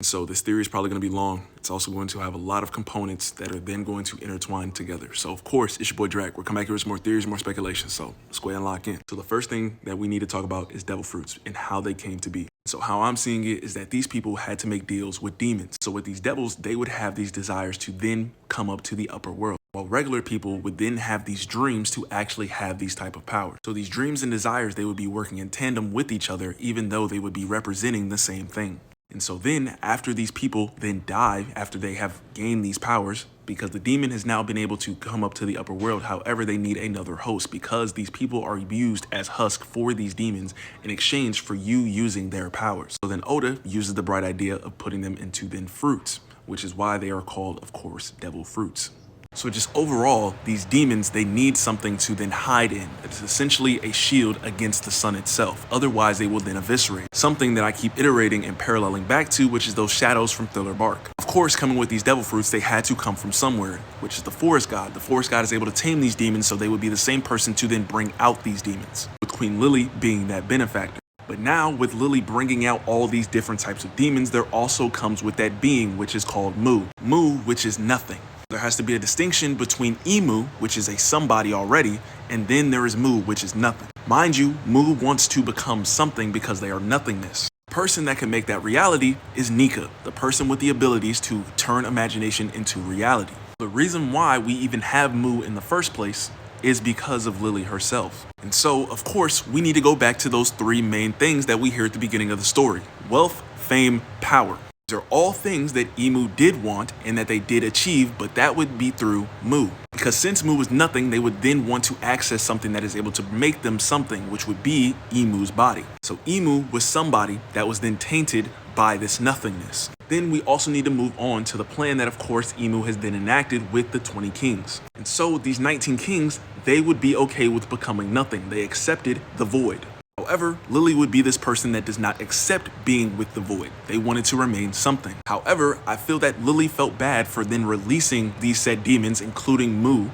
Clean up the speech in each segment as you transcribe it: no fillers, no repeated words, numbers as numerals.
So this theory is probably going to be long. It's also going to have a lot of components that are then going to intertwine together. So of course, it's your boy Drake. We're coming back here with some more theories, more speculation. So let's go ahead and lock in. So the first thing that we need to talk about is devil fruits and how they came to be. So how I'm seeing it is that these people had to make deals with demons. So with these devils, they would have these desires to then come up to the upper world, while regular people would then have these dreams to actually have these type of powers. So these dreams and desires, they would be working in tandem with each other, even though they would be representing the same thing. And so then after these people then die, after they have gained these powers, because the demon has now been able to come up to the upper world, however, they need another host because these people are used as husk for these demons in exchange for you using their powers. So then Oda uses the bright idea of putting them into then fruits, which is why they are called, of course, devil fruits. So just overall, these demons, they need something to then hide in. It's essentially a shield against the sun itself. Otherwise, they will then eviscerate. Something that I keep iterating and paralleling back to, which is those shadows from Thriller Bark. Of course, coming with these devil fruits, they had to come from somewhere, which is the forest god. The forest god is able to tame these demons, so they would be the same person to then bring out these demons, with Queen Lily being that benefactor. But now, with Lily bringing out all these different types of demons, there also comes with that being, which is called Mu. Mu, which is nothing. There has to be a distinction between Imu, which is a somebody already, and then there is Mu, which is nothing. Mind you, Mu wants to become something because they are nothingness. The person that can make that reality is Nika, the person with the abilities to turn imagination into reality. The reason why we even have Mu in the first place is because of Lily herself. And so, of course, we need to go back to those three main things that we hear at the beginning of the story: wealth, fame, power. These are all things that Imu did want and that they did achieve, but that would be through Mu. Because since Mu was nothing, they would then want to access something that is able to make them something, which would be Imu's body. So Imu was somebody that was then tainted by this nothingness. Then we also need to move on to the plan that, of course, Imu has then enacted with the 20 kings. And so these 19 kings, they would be okay with becoming nothing. They accepted the void. However, Lily would be this person that does not accept being with the void. They wanted to remain something. However, I feel that Lily felt bad for then releasing these said demons, including Mu.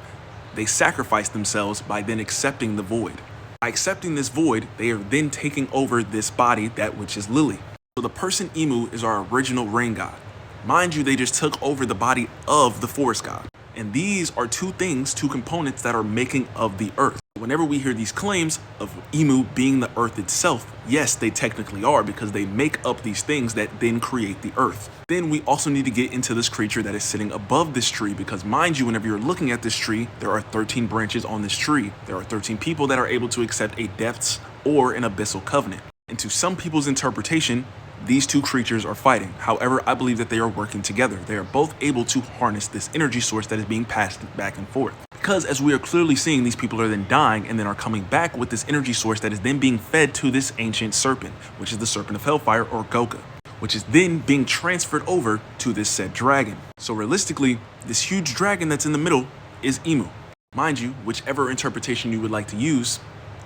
They sacrificed themselves by then accepting the void. By accepting this void, they are then taking over this body, that which is Lily. So the person Imu is our original rain god. Mind you, they just took over the body of the forest god. And these are two components that are making of the earth. Whenever we hear these claims of Imu being the earth itself, yes, they technically are, because they make up these things that then create the earth. Then we also need to get into this creature that is sitting above this tree, because mind you, whenever you're looking at this tree, there are 13 branches on this tree. There are 13 people that are able to accept a depths or an abyssal covenant. And to some people's interpretation, these two creatures are fighting. However, I believe that they are working together. They are both able to harness this energy source that is being passed back and forth. Because as we are clearly seeing, these people are then dying and then are coming back with this energy source that is then being fed to this ancient serpent, which is the serpent of hellfire, or Goka, which is then being transferred over to this said dragon. So realistically, this huge dragon that's in the middle is Imu. Mind you, whichever interpretation you would like to use,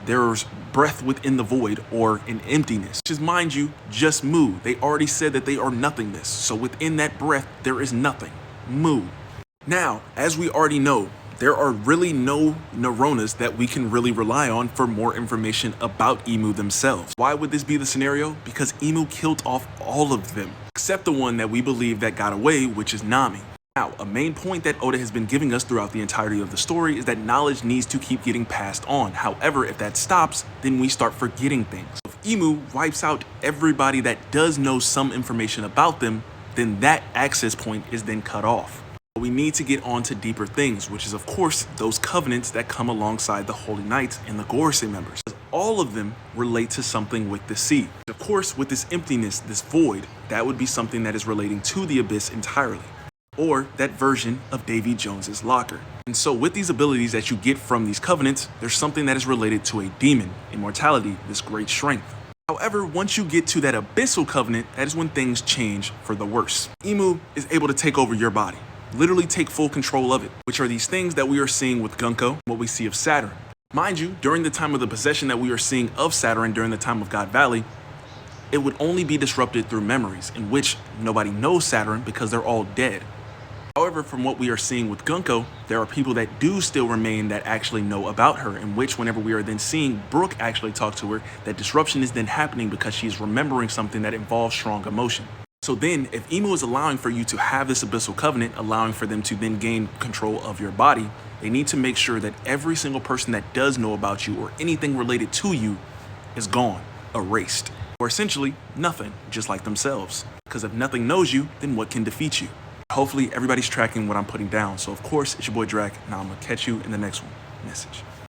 there's breath within the void, or an emptiness, which is, mind you, just Mu. They already said that they are nothingness. So within that breath, there is nothing. Mu. Now, as we already know, there are really no neuronas that we can really rely on for more information about Imu themselves. Why would this be the scenario? Because Imu killed off all of them, except the one that we believe that got away, which is Nami. Now, a main point that Oda has been giving us throughout the entirety of the story is that knowledge needs to keep getting passed on. However, if that stops, then we start forgetting things. If Imu wipes out everybody that does know some information about them, then that access point is then cut off. We need to get on to deeper things, which is, of course, those covenants that come alongside the Holy Knights and the Gorosei members. All of them relate to something with the sea. Of course, with this emptiness, this void, that would be something that is relating to the abyss entirely, or that version of Davy Jones's locker. And so with these abilities that you get from these covenants, there's something that is related to a demon, immortality, this great strength. However, once you get to that abyssal covenant, that is when things change for the worse. Imu is able to take over your body, literally take full control of it, which are these things that we are seeing with Gunko, what we see of Saturn. Mind you, during the time of the possession that we are seeing of Saturn during the time of God Valley, it would only be disrupted through memories, in which nobody knows Saturn because they're all dead. However, from what we are seeing with Gunko, there are people that do still remain that actually know about her, in which whenever we are then seeing Brooke actually talk to her, that disruption is then happening because she is remembering something that involves strong emotion. So then, if emo is allowing for you to have this abyssal covenant, allowing for them to then gain control of your body, they need to make sure that every single person that does know about you or anything related to you is gone, erased, or essentially nothing, just like themselves. Because if nothing knows you, then what can defeat you? Hopefully everybody's tracking what I'm putting down. So of course, it's your boy Drac, and I'm gonna catch you in the next one. Message.